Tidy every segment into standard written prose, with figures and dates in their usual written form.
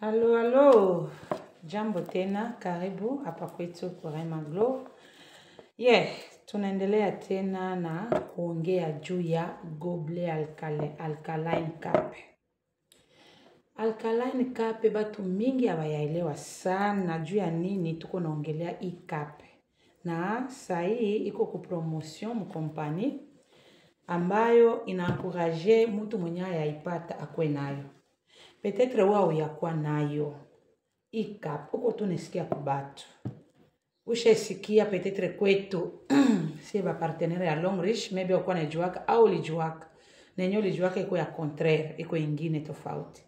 Halo, halo. Jambo tena, karibu hapa kwetu kwa Rema Glow. Tunaendelea tena na kuongea juu ya Goble Alkaline Cup. Alkaline Cup batu mingi hawayaelewa sana juu ya nini tuko naongelea hii cup. Na sahi iko ku promotion mkompani ambayo inaencourage mtu mwenye yaipata akwe nayo. Peut-être wao yakuwa nayo. Hii cup uko tunesikia kubatu. Ushesikia peut-être kwetu si ba partenaire ya Long Reach maybe wakuwa najuaka au lijuaka. Na yenyewe lijuaka iko ya contraire, iko ingine tofauti.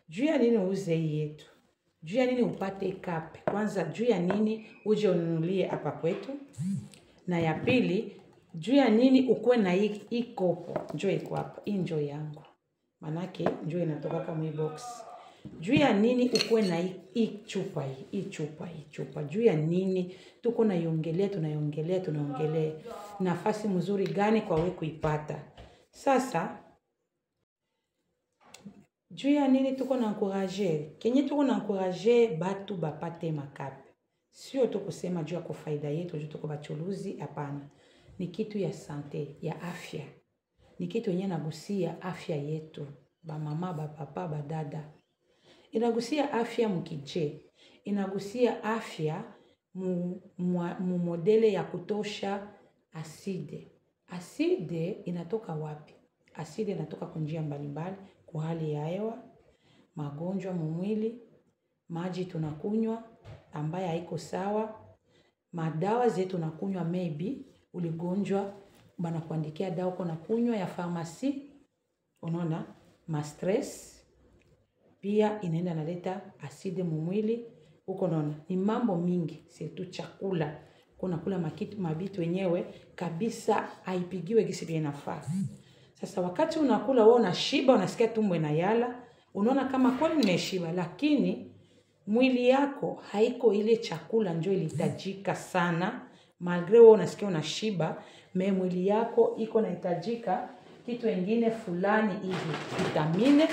Juu ya nini uuze hii yetu? Juu ya nini upate cup? Kwanza juu ya nini uje ununulie hapa kwetu? Na ya pili, juu ya nini ukuwe na hii kopo? Njoo iko hapa, hii njoo yangu. Manake njoo inatoka kama hii box. Juu ya nini ukuwe na hii chupa? Juu ya nini tuko tunaiongelea nafasi mzuri gani kwa wewe kuipata? Sasa juu ya nini tuko na encourager? Kenye tuko na encourager batu bapate makape. Sio tu kusema juu ya kufaida yetu, juu tuko bachuluzi, hapana. Ni kitu ya sante, ya afya. Ni kitu yenye nagusia afya yetu, ba mama, ba papa, ba dada. Inagusia afya mkije. Inagusia afya modele ya kutosha aside. Aside inatoka wapi? Aside inatoka kwa njia mbalimbali, kwa hali ya hewa, magonjwa mwili, maji tunakunywa ambaye haiko sawa, madawa zetu tunakunywa maybe uligonjwa bana kuandikia dawa uko nakunywa ya pharmacy, unaona, ma stress pia inaenda naleta aside mwili, uko naona. Ni mambo mingi, si tu chakula. Kuna kula mabitu wenyewe kabisa haipigiwe gisi bien nafaa. Sasa wakati unakula wewe unashiba, unasikia tumbo inayala, unaona kama kweli nimeshiba, lakini mwili yako haiko ile chakula njoo ilihitajika sana. Malgre wewe unasikia unashiba, mwili yako iko inahitajika kitu kingine fulani hivi, vitamine,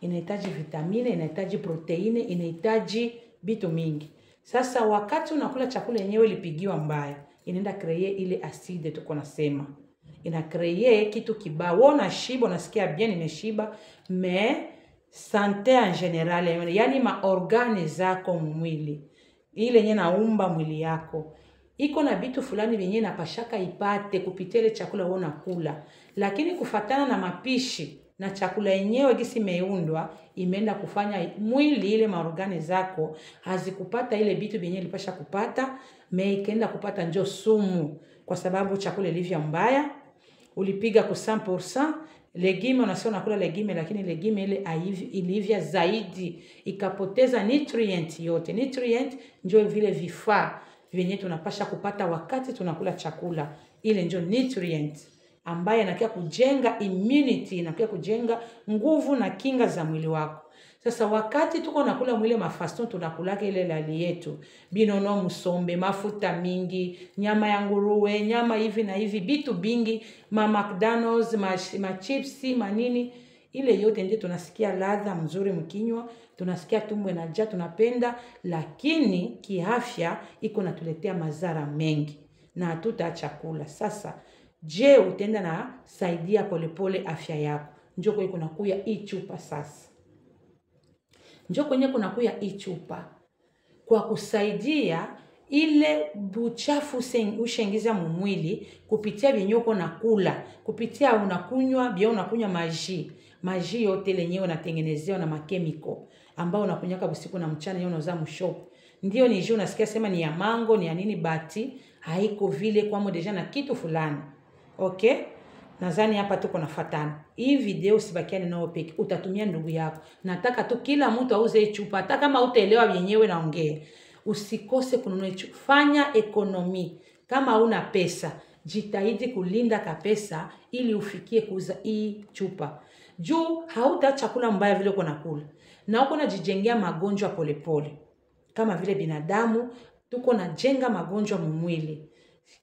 inahitaji proteine, inahitaji vitu mingi. Sasa wakati unakula chakula yenyewe ilipigiwa mbaya, inaenda create ile aside tuko nasema. Ina create kitu kibaya. Wewe unashiba, unasikia bien nimeshiba, mais santé en general, yani maorgane zako mwili, ile yenye naumba mwili yako, iko na vitu fulani vyenye napashaka ipate kupitia ile chakula wewe unakula. Lakini kufatana na mapishi na chakula yenyewe gisi imeundwa, imeenda kufanya mwili ile maorgane zako hazikupata ile vitu vyenye ilipasha kupata, ikaenda kupata njoo sumu kwa sababu chakula ilivyo mbaya. Ulipiga kwa 100%, legime unasema unakula legime, lakini legime ile ilivya zaidi, ikapoteza nutrient yote. Nutrient njoo vile vifaa vyenye tunapasha kupata wakati tunakula chakula, ile njoo nutrient ambaye inakia kujenga immunity, inakia kujenga nguvu na kinga za mwili wako. Sasa wakati tuko nakula mwile mafaston tunakulaka ile lali yetu, binono musombe, mafuta mingi, nyama ya nguruwe, nyama hivi na hivi, bitu bingi, McDonald's, chipsi, manini, ile yote ndio tunasikia ladha mzuri mkinywa, tunasikia tumbo inajaa, tunapenda, lakini kiafya iko natuletea madhara mengi na hatutaacha kula. Sasa je, utaenda na saidia polepole afya yako? Njoo kwenye kunakuya hii chupa sasa. Njoo kwenye kunakuya hii chupa kwa kusaidia ile buchafu ushengiza mwili kupitia vyenye uko nakula, kupitia unakunywa maji yote lenyewe unatengenezewa na makemiko ambao unakunyaka usiku na mchana, yeye unauza mshop. Ndio ni juu unasikia sema ni ya mango, ni ya nini, bati haiko vile kwa deja na kitu fulani. Okay? Nadhani hapa tuko nafuatana. Hii video usibakiane nao peke, utatumia ndugu yako. Nataka tu kila mtu auze chupa, hata kama utaelewa yenyewe naongea. Usikose kununua chupa. Fanya ekonomi. Kama una pesa, jitahidi kulinda pesa ili ufikie kuuza hii chupa. Juu hauta chakula mbaya vile uko nakula. Na uko najijengea magonjwa polepole. Kama vile binadamu tuko najenga magonjwa mwili.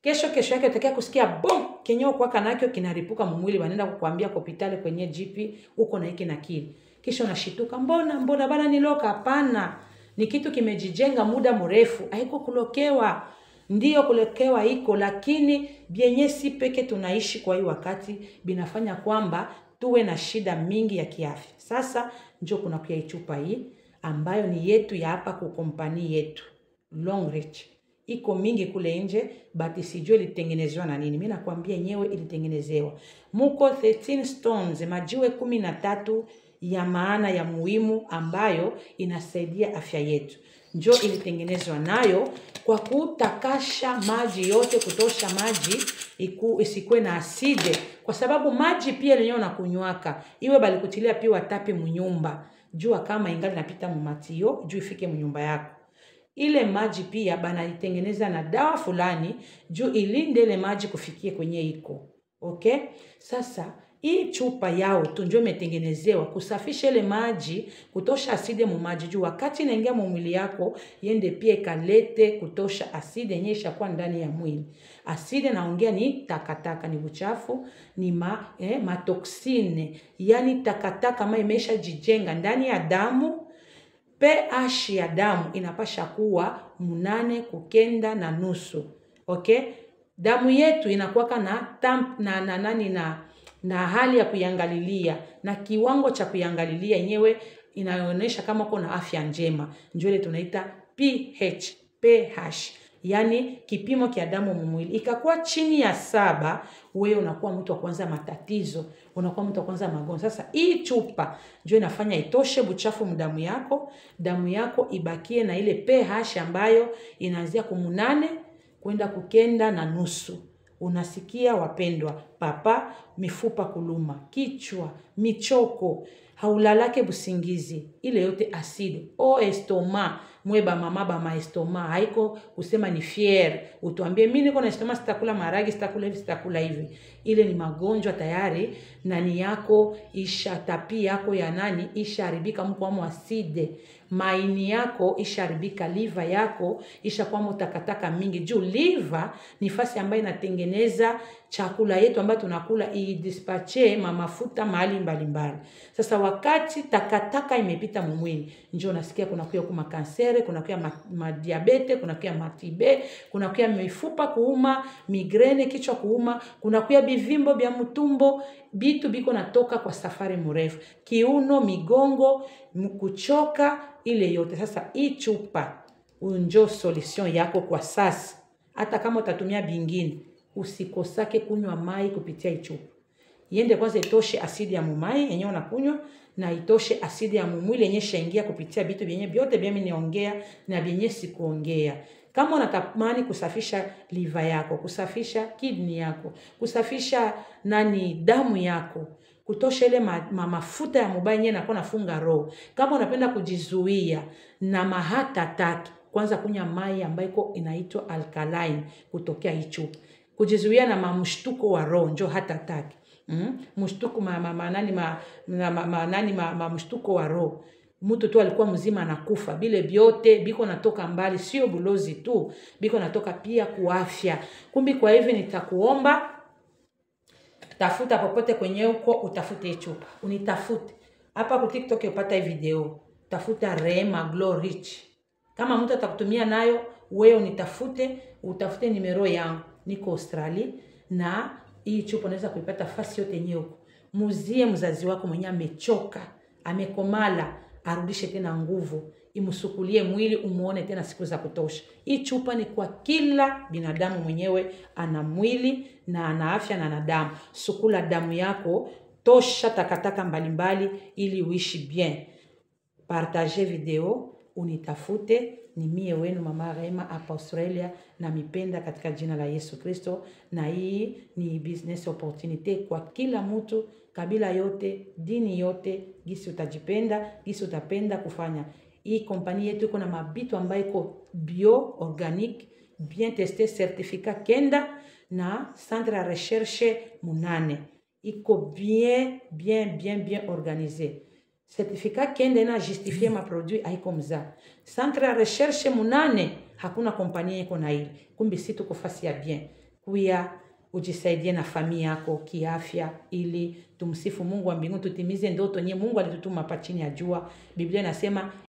Kesho yake utakia kusikia boom, kenyo kwa kanakyo kinaripuka mwili, wanaenda kukuambia hospitali kwenye GP uko na hiki na kile. kisha unashituka, mbona bana niloka? Hapana, ni kitu kimejijenga muda mrefu, haiko kulokewa. Ndiyo kulokewa iko, lakini bienye si peke tunaishi kwa hii wakati binafanya kwamba tuwe na shida mingi ya kiafya. Sasa njo kuna pia chupa hii ambayo ni yetu ya hapa kwa kompani yetu Longreach. Iko mingi kule nje, but sijui ilitengenezwa na nini. Mimi nakwambia yenyewe ilitengenezewa. Muko 13 stones, majiwe 13 ya maana ya muhimu ambayo inasaidia afya yetu. Njo ilitengenezwa nayo kwa kutakasha maji yote, kutosha maji isikuwe na aside, kwa sababu maji pia lenyewe unakunywaka iwe bali kutilia pia watapi mnyumba. Jua kama ingali napita mumatio, juu ifike mnyumba yako. Ile maji pia bana itengeneza na dawa fulani juu ilinde ile maji kufikie kwenye iko. Okay? Sasa hii chupa yao tunjo imetengenezewa kusafisha ile maji, kutosha aside mu maji juu wakati inaingia mu mwili yako yende pia ikalete kutosha aside yenyewe ishakuwa ndani ya mwili. Aside naongea ni takataka, ni uchafu, ni matoksine, yani takataka kama imesha jijenga ndani ya damu. pH ya damu inapasha kuwa 8.9. Okay? Damu yetu inakuwa na hali ya kuiangalilia, na kiwango cha kuiangalilia yenyewe inaonyesha kama uko na afya njema. Ndio ile tunaita pH. Yani kipimo kia damu mwili. Ikakuwa chini ya 7, wewe unakuwa mtu wa kwanza matatizo, unakuwa mtu wa kwanza magonjwa. Sasa hii chupa ndio inafanya itoshe buchafu mdamu yako, damu yako ibakie na ile pH ambayo inaanzia 8 kwenda 9.5. Unasikia wapendwa, papa, mifupa kuluma, kichwa, michoko, haulalake busingizi, ile yote aside. Estoma, mweba mama ba maestoma, haiko kusema ni fier, utuambie mimi niko na estoma, sitakula maragi, sitakula hivi, sitakula hivi. Ile ni magonjwa tayari, nani yako isha, tapi yako ya nani isha haribika mkwamo aside. Maini yako isha haribika, liver yako isha kwa takataka mingi. Juu liver ni fasi ambayo inatengeneza chakula yetu ambayo tunakula, idispache mafuta mahali mbalimbali. Sasa wakati takataka imepita mwili, njoo nasikia kuna kuwa kuma kansere, kuna kuwa madiabete, kuna kuwa matibe, kuna kuwa mifupa kuuma, migrene, kichwa kuuma, kuna kuwa bivimbo bya mtumbo, bitu biko natoka kwa safari mrefu, kiuno, migongo, kuchoka, ile yote. Sasa hii chupa unjo solution yako kwa sasa. Hata kama utatumia bingine, usikosake kunywa mai kupitia hii chupa. Yende kwanza itoshe asidi ya mumai yenyewe unakunywa, na itoshe asidi ya mumwili yenyewe shaingia kupitia vitu vyenye vyote mimi niongea na vyenye sikuongea. Kama unatamani kusafisha liver yako, kusafisha kidney yako, kusafisha damu yako, kutosha ile mafuta ya mubaya yenyewe nakuwa nafunga roho. Kama unapenda kujizuia na mahata attack, kwanza kunywa mai ambayo inaitwa alkaline kutokea hii chupa. Kujizuia na mamshtuko wa roho njo hata attack. Mshtuko mshtuko wa roho. Mtu tu alikuwa mzima anakufa. Bile biote biko natoka mbali, sio bulozi tu, biko natoka pia kuafya. Kumbi kwa hivi nitakuomba, tafuta popote kwenye uko, utafute chupa. Unitafute. Hapa kwa TikTok upata hii video. Tafuta Rehema Glorich. Kama mtu atakutumia nayo, wewe unitafute, utafute nimero yangu. Niko Australia, na hii chupa unaweza kuipata fasi yote yenyewe huko. Muzie mzazi wako mwenye amechoka, amekomala, arudishe tena nguvu, imusukulie mwili, umuone tena siku za kutosha. Hii chupa ni kwa kila binadamu mwenyewe ana mwili na ana afya na ana damu. Sukula damu yako, tosha takataka mbalimbali ili uishi bien. Partage video, unitafute. Ni mie wenu Mama Rehema hapa Australia, na mipenda katika jina la Yesu Kristo. Na hii ni business opportunity kwa kila mtu, kabila yote, dini yote, gisi utajipenda, gisi utapenda kufanya. Hii kompani yetu iko na mabitu ambayo iko bio, organique, bien testé, certificat 9 na centre ya recherche 8. Iko bien organisé. Certificat kende na justifier ma produit haiko mza. Centre ya recherche 8, hakuna kompania iko na hili. Kumbi si tuko fasi ya bien. Kuya ujisaidie na familia yako kiafya, ili tumsifu Mungu wa mbinguni, tutimize ndoto nye Mungu alitutuma hapa chini ya jua. Biblia inasema